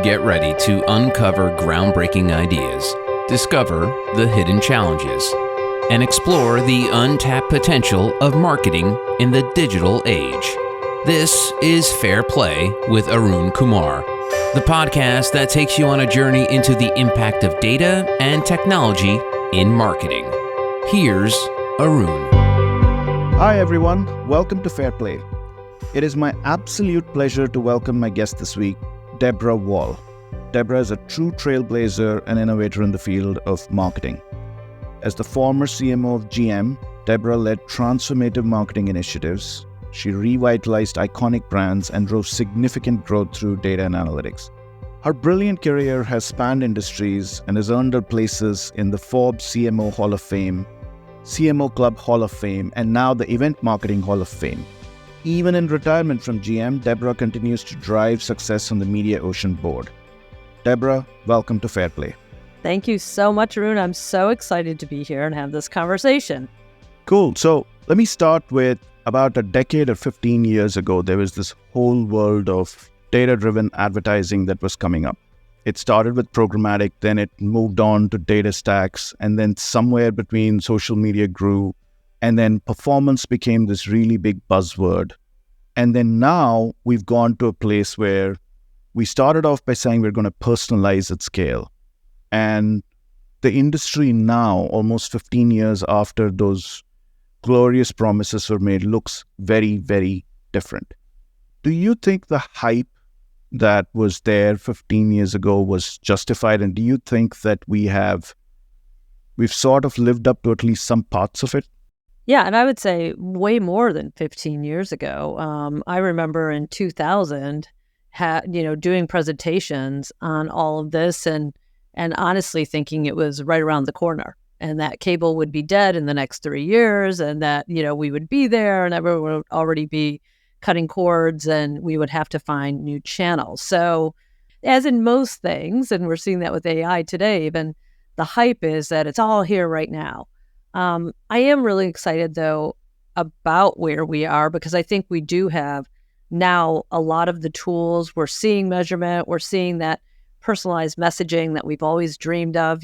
Get ready to uncover groundbreaking ideas, discover the hidden challenges, and explore the untapped potential of marketing in the digital age. This is FairPlay with Arun Kumar, the podcast that takes you on a journey into the impact of data and technology in marketing. Here's Arun. Hi everyone, welcome to FairPlay. It is my absolute pleasure to welcome my guest this week, Deborah Wahl. Deborah is a true trailblazer and innovator in the field of marketing. As the former CMO of GM, Deborah led transformative marketing initiatives. She revitalized iconic brands and drove significant growth through data and analytics. Her brilliant career has spanned industries and has earned her places in the Forbes CMO Hall of Fame, CMO Club Hall of Fame, and now the Event Marketing Hall of Fame. Even in retirement from GM, Deborah continues to drive success on the Mediaocean board. Deborah, welcome to FairPlay. Thank you so much, Arun. I'm so excited to be here and have this conversation. Cool. So let me start with about a decade or 15 years ago, there was this whole world of data-driven advertising that was coming up. It started with programmatic, then it moved on to data stacks, and then somewhere between social media grew, and then performance became this really big buzzword. And then now we've gone to a place where we started off by saying we're going to personalize at scale. And the industry now, almost 15 years after those glorious promises were made, looks very, very different. Do you think the hype that was there 15 years ago was justified? And do you think that we've sort of lived up to at least some parts of it? Yeah, and I would say way more than 15 years ago. I remember in 2000, doing presentations on all of this and honestly thinking it was right around the corner and that cable would be dead in the next 3 years and that, we would be there and everyone would already be cutting cords and we would have to find new channels. So as in most things, and we're seeing that with AI today, even the hype is that it's all here right now. I am really excited, though, about where we are because I think we do have now a lot of the tools. We're seeing measurement. We're seeing that personalized messaging that we've always dreamed of,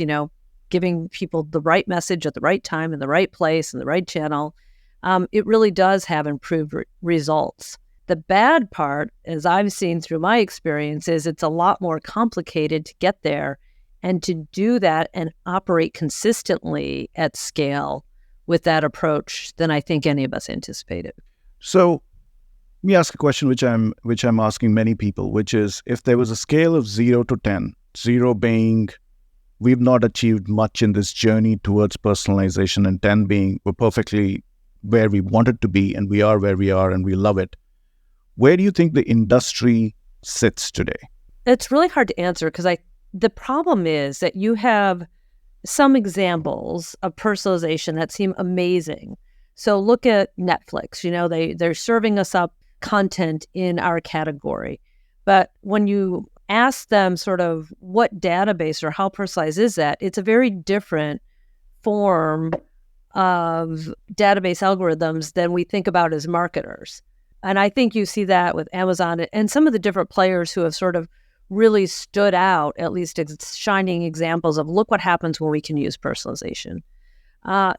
giving people the right message at the right time in the right place and the right channel. It really does have improved results. The bad part, as I've seen through my experience, is it's a lot more complicated to get there and to do that and operate consistently at scale with that approach than I think any of us anticipated. So let me ask a question which I'm asking many people, which is if there was a scale of 0 to 10, 0 being we've not achieved much in this journey towards personalization and 10 being we're perfectly where we wanted to be and we are where we are and we love it, where do you think the industry sits today? It's really hard to answer because the problem is that you have some examples of personalization that seem amazing. So look at Netflix, they're serving us up content in our category. But when you ask them sort of what database or how personalized is that, it's a very different form of database algorithms than we think about as marketers. And I think you see that with Amazon and some of the different players who have sort of really stood out, at least as shining examples of look what happens when we can use personalization.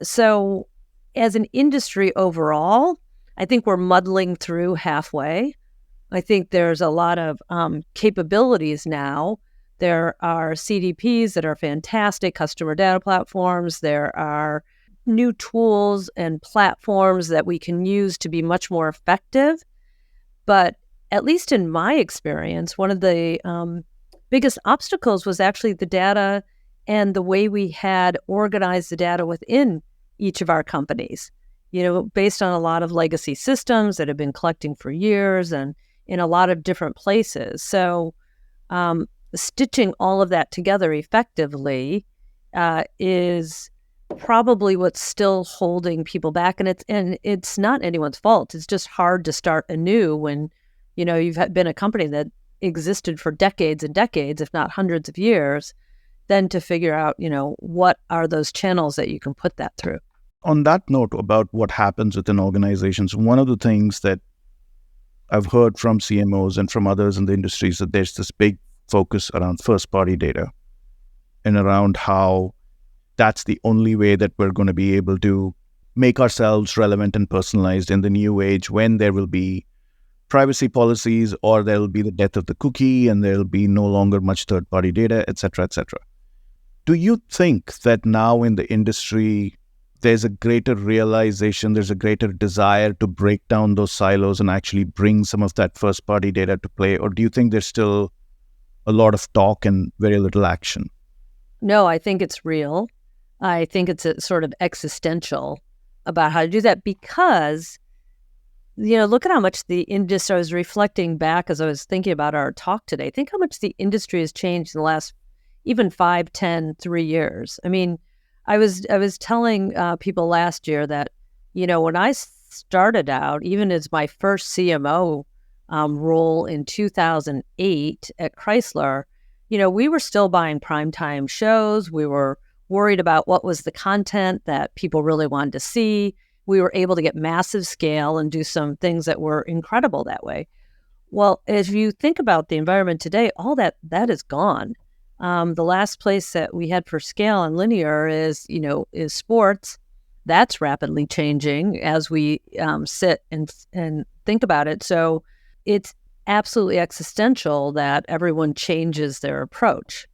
So as an industry overall, I think we're muddling through halfway. I think there's a lot of capabilities now. There are CDPs that are fantastic, customer data platforms. There are new tools and platforms that we can use to be much more effective. But at least in my experience, one of the biggest obstacles was actually the data and the way we had organized the data within each of our companies, based on a lot of legacy systems that have been collecting for years and in a lot of different places. So stitching all of that together effectively is probably what's still holding people back. And it's not anyone's fault. It's just hard to start anew when you've been a company that existed for decades and decades, if not hundreds of years, then to figure out, what are those channels that you can put that through. On that note about what happens within organizations, one of the things that I've heard from CMOs and from others in the industry is that there's this big focus around first-party data and around how that's the only way that we're going to be able to make ourselves relevant and personalized in the new age, when there will be privacy policies, or there will be the death of the cookie and there will be no longer much third-party data, et cetera, et cetera. Do you think that now in the industry, there's a greater realization, there's a greater desire to break down those silos and actually bring some of that first-party data to play? Or do you think there's still a lot of talk and very little action? No, I think it's real. I think it's a sort of existential about how to do that, because, look at how much the industry, I was reflecting back as I was thinking about our talk today, think how much the industry has changed in the last even 5, 10, 3 years. I mean, I was telling people last year that, when I started out, even as my first CMO role in 2008 at Chrysler, we were still buying primetime shows. We were worried about what was the content that people really wanted to see. We were able to get massive scale and do some things that were incredible that way. Well, if you think about the environment today, all that is gone. The last place that we had for scale and linear is sports. That's rapidly changing as we sit and think about it. So it's absolutely existential that everyone changes their approach.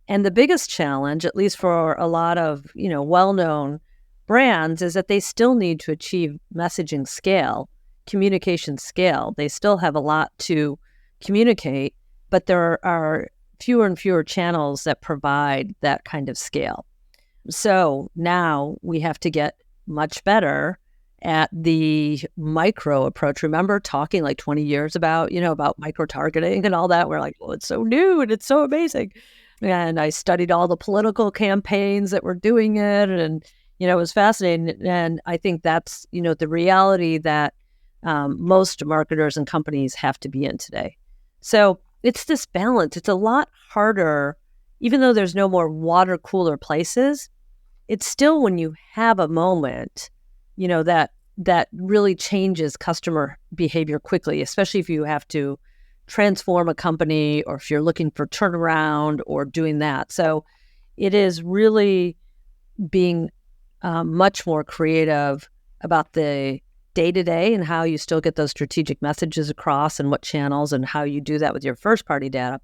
And the biggest challenge, at least for a lot of, well-known brands, is that they still need to achieve messaging scale, communication scale. They still have a lot to communicate, but there are fewer and fewer channels that provide that kind of scale. So now we have to get much better at the micro approach. Remember talking like 20 years about micro-targeting and all that? We're like, well, it's so new and it's so amazing. And I studied all the political campaigns that were doing it, and, it was fascinating. And I think that's, the reality that most marketers and companies have to be in today. So it's this balance. It's a lot harder, even though there's no more water cooler places. It's still, when you have a moment, that really changes customer behavior quickly, especially if you have to transform a company, or if you're looking for turnaround or doing that. So it is really being much more creative about the day-to-day and how you still get those strategic messages across, and what channels, and how you do that with your first-party data.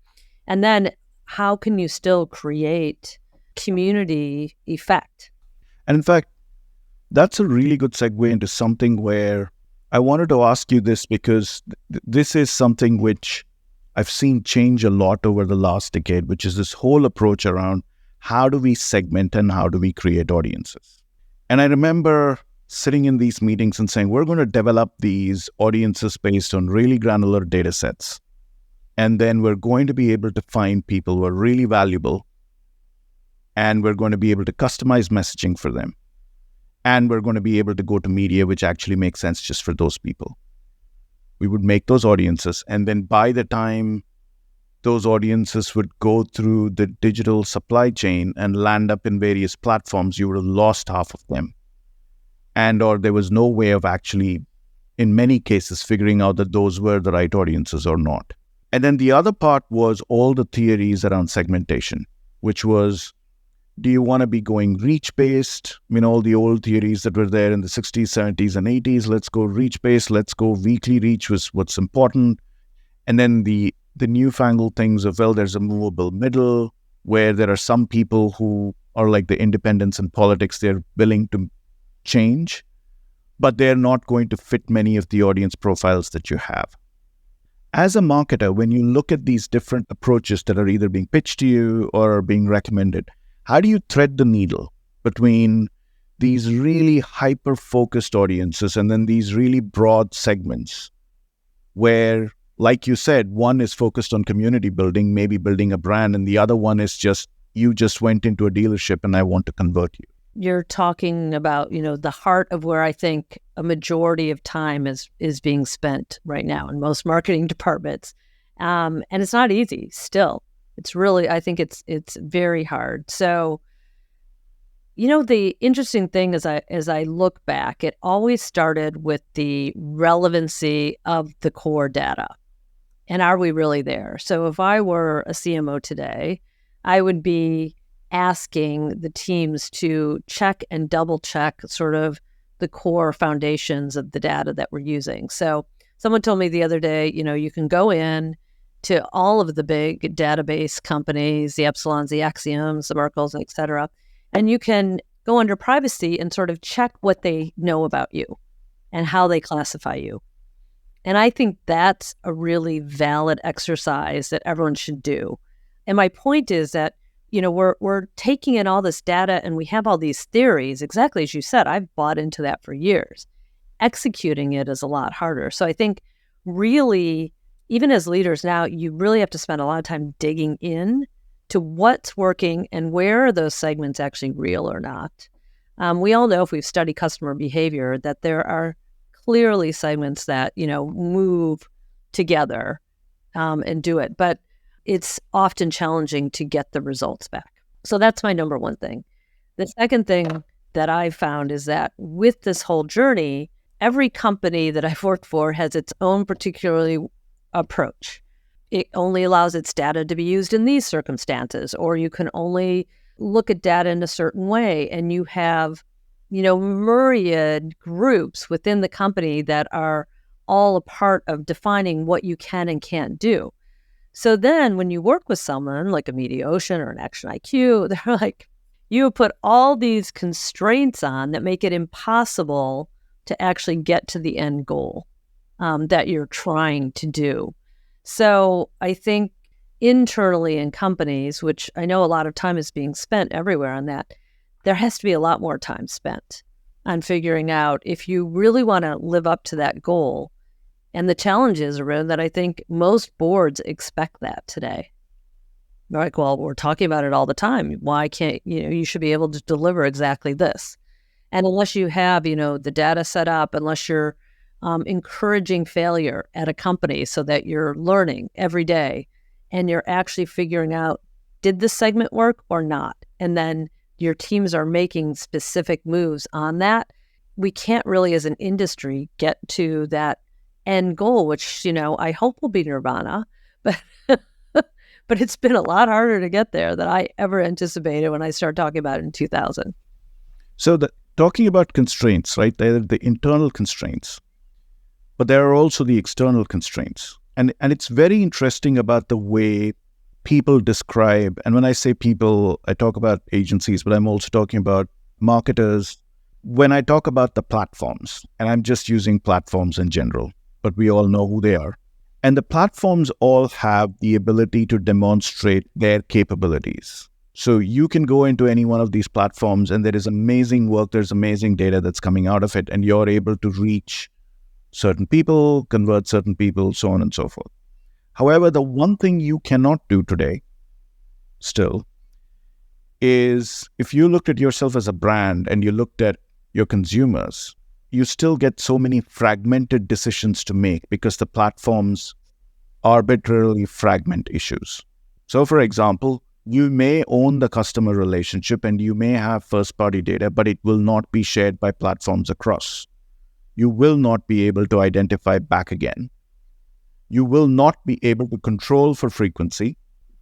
And then how can you still create community effect? And in fact, that's a really good segue into something where I wanted to ask you this, because this is something which I've seen change a lot over the last decade, which is this whole approach around how do we segment and how do we create audiences. And I remember sitting in these meetings and saying, we're going to develop these audiences based on really granular data sets. And then we're going to be able to find people who are really valuable, and we're going to be able to customize messaging for them. And we're going to be able to go to media which actually makes sense just for those people. We would make those audiences, and then by the time those audiences would go through the digital supply chain and land up in various platforms, you would have lost half of them. Or there was no way of actually, in many cases, figuring out that those were the right audiences or not. And then the other part was all the theories around segmentation, which was, do you want to be going reach-based? All the old theories that were there in the 60s, 70s, and 80s, let's go reach-based, let's go weekly reach was what's important. And then the newfangled things of, well, there's a movable middle, where there are some people who are like the independents in politics, they're willing to change, but they're not going to fit many of the audience profiles that you have. As a marketer, when you look at these different approaches that are either being pitched to you or are being recommended, how do you thread the needle between these really hyper-focused audiences and then these really broad segments where, like you said, one is focused on community building, maybe building a brand, and the other one is just, you just went into a dealership and I want to convert you? You're talking about, the heart of where I think a majority of time is being spent right now in most marketing departments. And it's not easy still. It's really, I think it's very hard. So, the interesting thing as I look back, it always started with the relevancy of the core data. And are we really there? So if I were a CMO today, I would be asking the teams to check and double check sort of the core foundations of the data that we're using. So someone told me the other day, you can go in to all of the big database companies, the Epsilons, the Axioms, the Merkles, et cetera, and you can go under privacy and sort of check what they know about you and how they classify you. And I think that's a really valid exercise that everyone should do. And my point is that, we're taking in all this data and we have all these theories, exactly as you said. I've bought into that for years. Executing it is a lot harder. So I think really, even as leaders now, you really have to spend a lot of time digging in to what's working and where are those segments actually real or not. We all know, if we've studied customer behavior, that there are clearly segments that, move together and do it. But it's often challenging to get the results back. So that's my number one thing. The second thing that I've found is that with this whole journey, every company that I've worked for has its own particularly approach. It only allows its data to be used in these circumstances, or you can only look at data in a certain way. And you have, myriad groups within the company that are all a part of defining what you can and can't do. So then when you work with someone like a Mediaocean or an Action IQ, they're like, you put all these constraints on that make it impossible to actually get to the end goal that you're trying to do. So I think internally in companies, which I know a lot of time is being spent everywhere on that, there has to be a lot more time spent on figuring out if you really want to live up to that goal. And the challenge is, Arun, that I think most boards expect that today. They're like, well, we're talking about it all the time. Why can't, you should be able to deliver exactly this. And unless you have, the data set up, unless you're encouraging failure at a company so that you're learning every day and you're actually figuring out, did this segment work or not? And then your teams are making specific moves on that. We can't really, as an industry, get to that end goal, which, I hope will be nirvana, but but it's been a lot harder to get there than I ever anticipated when I started talking about it in 2000. So talking about constraints, right? There are the internal constraints, but there are also the external constraints. And it's very interesting about the way people describe, and when I say people, I talk about agencies, but I'm also talking about marketers. When I talk about the platforms, and I'm just using platforms in general, but we all know who they are. And the platforms all have the ability to demonstrate their capabilities. So you can go into any one of these platforms and there is amazing work, there's amazing data that's coming out of it, and you're able to reach certain people, convert certain people, so on and so forth. However, the one thing you cannot do today, still, is if you looked at yourself as a brand and you looked at your consumers, you still get so many fragmented decisions to make because the platforms arbitrarily fragment issues. So, for example, you may own the customer relationship and you may have first-party data, but it will not be shared by platforms across. You will not be able to identify back again. You will not be able to control for frequency.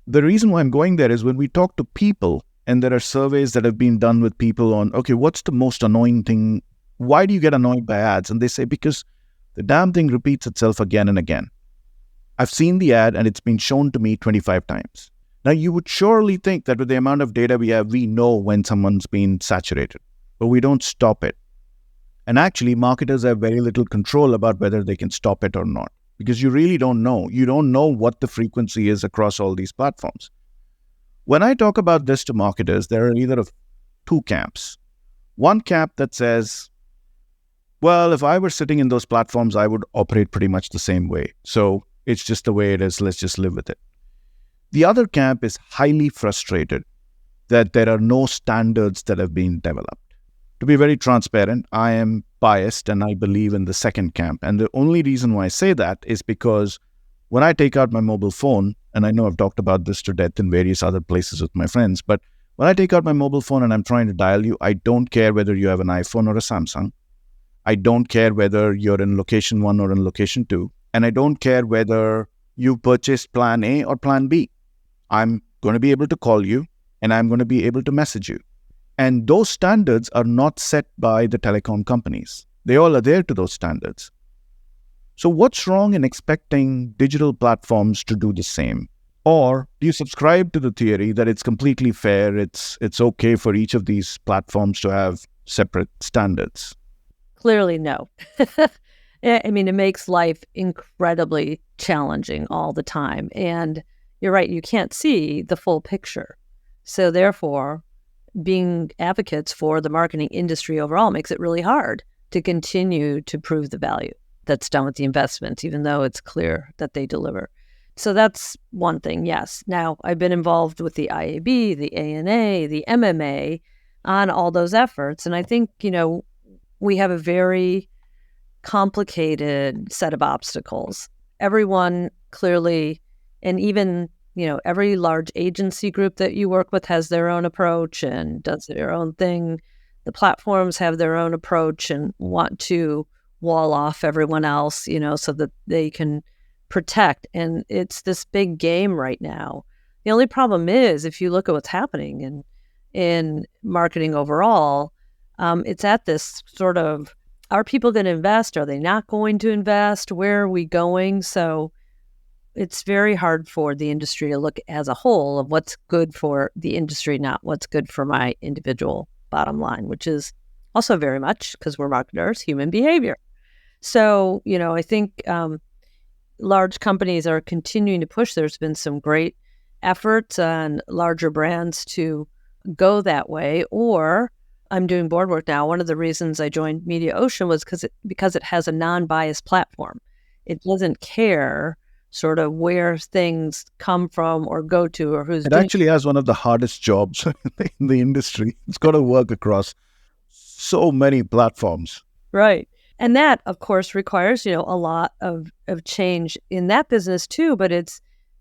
The reason why I'm going there is when we talk to people, and there are surveys that have been done with people on, okay, what's the most annoying thing? Why do you get annoyed by ads? And they say, because the damn thing repeats itself again and again. I've seen the ad and it's been shown to me 25 times. Now, you would surely think that with the amount of data we have, we know when someone's been saturated, but we don't stop it. And actually, marketers have very little control about whether they can stop it or not, because you really don't know. You don't know what the frequency is across all these platforms. When I talk about this to marketers, there are either two camps. One camp that says, well, if I were sitting in those platforms, I would operate pretty much the same way. So it's just the way it is. Let's just live with it. The other camp is highly frustrated that there are no standards that have been developed. To be very transparent, I am biased and I believe in the second camp. And the only reason why I say that is because when I take out my mobile phone, and I know I've talked about this to death in various other places with my friends, but when I take out my mobile phone and I'm trying to dial you, I don't care whether you have an iPhone or a Samsung. I don't care whether you're in location 1 or in location 2. And I don't care whether you purchased plan A or plan B. I'm going to be able to call you and I'm going to be able to message you. And those standards are not set by the telecom companies. They all adhere to those standards. So what's wrong in expecting digital platforms to do the same? Or do you subscribe to the theory that it's completely fair, it's okay for each of these platforms to have separate standards? Clearly, no. I mean, it makes life incredibly challenging all the time. And you're right, you can't see the full picture. So therefore, being advocates for the marketing industry overall makes it really hard to continue to prove the value that's done with the investment, even though it's clear that they deliver. So that's one thing, yes. Now, I've been involved with the IAB, the ANA, the MMA on all those efforts. And I think, we have a very complicated set of obstacles. Everyone clearly, and even, every large agency group that you work with has their own approach and does their own thing. The platforms have their own approach and want to wall off everyone else, so that they can protect. And it's this big game right now. The only problem is, if you look at what's happening in marketing overall, it's at this sort of, are people going to invest? Are they not going to invest? Where are we going? So it's very hard for the industry to look as a whole of what's good for the industry, not what's good for my individual bottom line, which is also very much, because we're marketers, human behavior. So, I think large companies are continuing to push. There's been some great efforts on larger brands to go that way. Or I'm doing board work now. One of the reasons I joined Mediaocean was because it has a non-biased platform. It doesn't care sort of where things come from or go to or who's doing it. Actually has one of the hardest jobs in the industry. It's got to work across so many platforms. Right. And that, of course, requires, a lot of change in that business too. But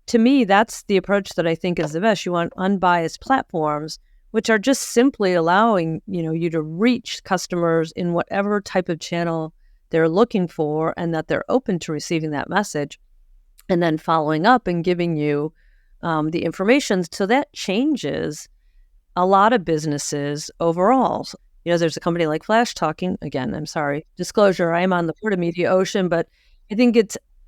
to me, that's the approach that I think is the best. You want unbiased platforms, which are just simply allowing, you to reach customers in whatever type of channel they're looking for, and that they're open to receiving that message and then following up and giving you the information. So that changes a lot of businesses overall. There's a company like Flash Talking. Again, I'm sorry, disclosure, I'm on the board of Mediaocean, but I think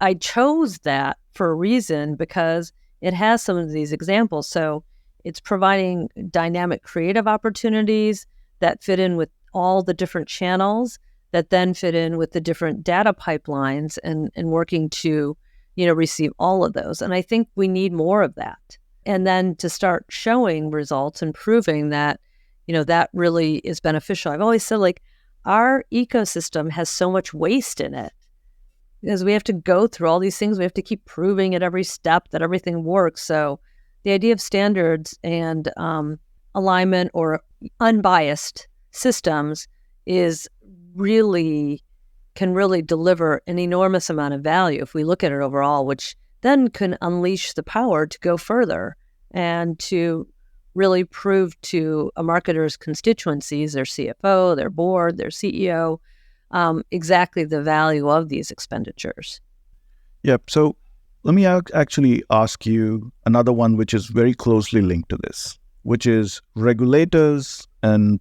I chose that for a reason, because it has some of these examples. So it's providing dynamic creative opportunities that fit in with all the different channels, that then fit in with the different data pipelines and working to, receive all of those. And I think we need more of that. And then to start showing results and proving that, that really is beneficial. I've always said, our ecosystem has so much waste in it, because we have to go through all these things. We have to keep proving at every step that everything works. So the idea of standards and alignment or unbiased systems can really deliver an enormous amount of value if we look at it overall, which then can unleash the power to go further and to really prove to a marketer's constituencies, their CFO, their board, their CEO, exactly the value of these expenditures. Yep. So let me actually ask you another one, which is very closely linked to this, which is regulators and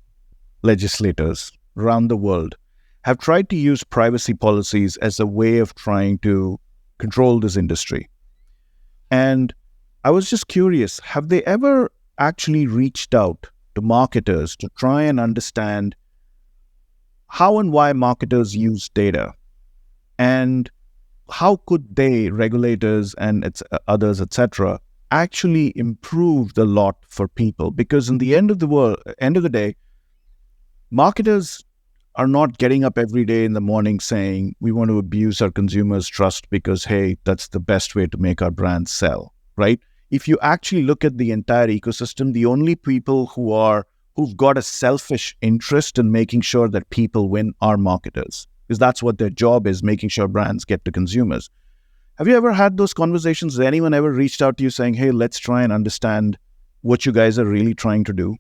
legislators around the world have tried to use privacy policies as a way of trying to control this industry. And I was just curious, have they ever actually reached out to marketers to try and understand how and why marketers use data? And how could they, regulators and others, etc., actually improve the lot for people? Because in the end of the day, marketers are not getting up every day in the morning saying, we want to abuse our consumers' trust because, hey, that's the best way to make our brand sell, right? If you actually look at the entire ecosystem, the only people who've got a selfish interest in making sure that people win are marketers, because that's what their job is, making sure brands get to consumers. Have you ever had those conversations? Has anyone ever reached out to you saying, hey, let's try and understand what you guys are really trying to do?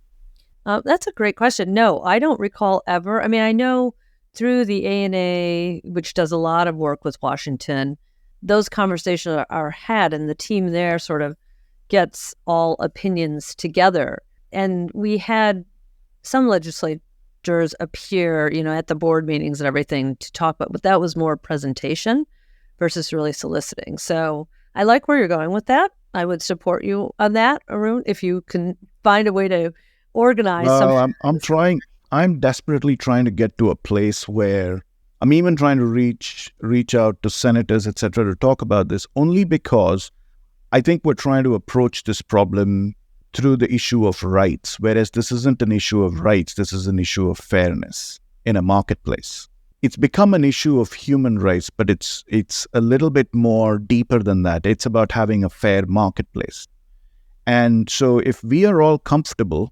That's a great question. No, I don't recall ever. I mean, I know through the ANA, which does a lot of work with Washington, those conversations are had, and the team there sort of gets all opinions together. And we had some legislators appear, at the board meetings and everything to talk about, but that was more presentation versus really soliciting. So I like where you're going with that. I would support you on that, Arun, if you can find a way to organize some. I'm desperately trying to get to a place where I'm even trying to reach out to senators, etc., to talk about this, only because I think we're trying to approach this problem through the issue of rights, whereas this isn't an issue of rights, this is an issue of fairness in a marketplace. It's become an issue of human rights, but it's a little bit more deeper than that. It's about having a fair marketplace. And so if we are all comfortable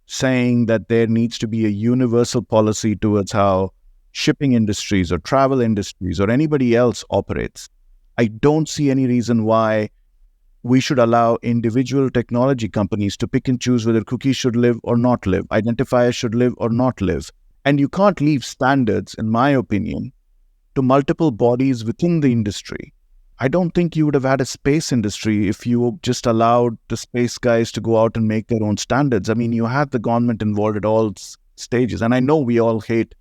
saying that there needs to be a universal policy towards how shipping industries or travel industries or anybody else operates, I don't see any reason why we should allow individual technology companies to pick and choose whether cookies should live or not live, identifiers should live or not live. And you can't leave standards, in my opinion, to multiple bodies within the industry. I don't think you would have had a space industry if you just allowed the space guys to go out and make their own standards. I mean, you had the government involved at all stages. And I know we all hate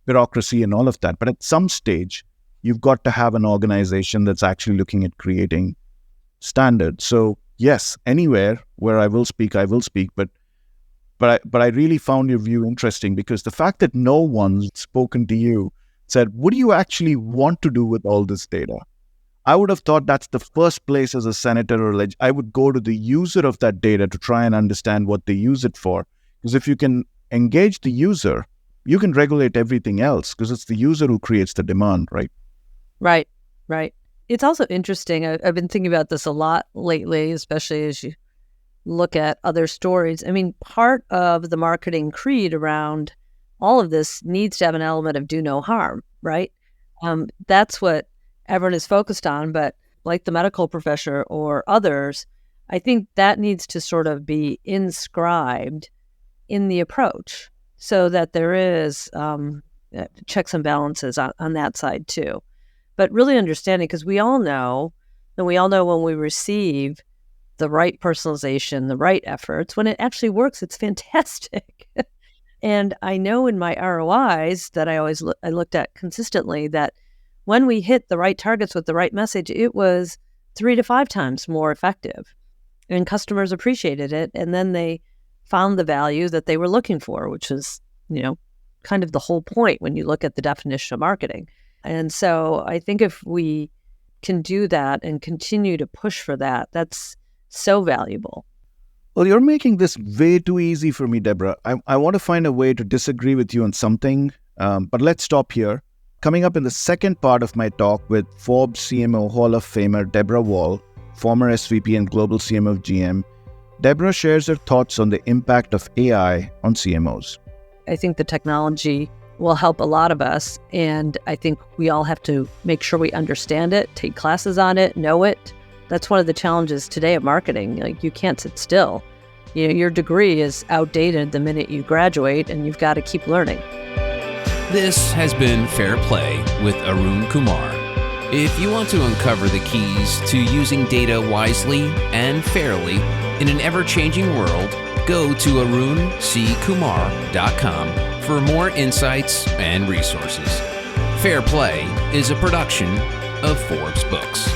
bureaucracy and all of that, but at some stage, you've got to have an organization that's actually looking at creating standards. So yes, anywhere where I will speak, but I really found your view interesting, because the fact that no one's spoken to you said, what do you actually want to do with all this data? I would have thought that's the first place as a senator or I would go to the user of that data to try and understand what they use it for. Because if you can engage the user, you can regulate everything else, because it's the user who creates the demand, right? Right. It's also interesting. I've been thinking about this a lot lately, especially as you look at other stories. I mean, part of the marketing creed around all of this needs to have an element of do no harm, right? That's what everyone is focused on, but like the medical profession or others, I think that needs to sort of be inscribed in the approach so that there is checks and balances on that side too. But really understanding, because we all know when we receive the right personalization, the right efforts, when it actually works, it's fantastic. And I know in my ROIs that I looked at consistently that when we hit the right targets with the right message, it was 3 to 5 times more effective. And customers appreciated it. And then they found the value that they were looking for, which is, kind of the whole point when you look at the definition of marketing. And so I think if we can do that and continue to push for that, that's so valuable. Well, you're making this way too easy for me, Deborah. I want to find a way to disagree with you on something, but let's stop here. Coming up in the second part of my talk with Forbes CMO Hall of Famer Deborah Wahl, former SVP and Global CMO of GM, Deborah shares her thoughts on the impact of AI on CMOs. I think the technology will help a lot of us, and I think we all have to make sure we understand it, take classes on it, know it. That's one of the challenges today of marketing. Like, you can't sit still. Your degree is outdated the minute you graduate, and you've got to keep learning. This has been Fair Play with Arun Kumar. If you want to uncover the keys to using data wisely and fairly in an ever-changing world, go to arunkumar.com for more insights and resources. Fair Play is a production of Forbes Books.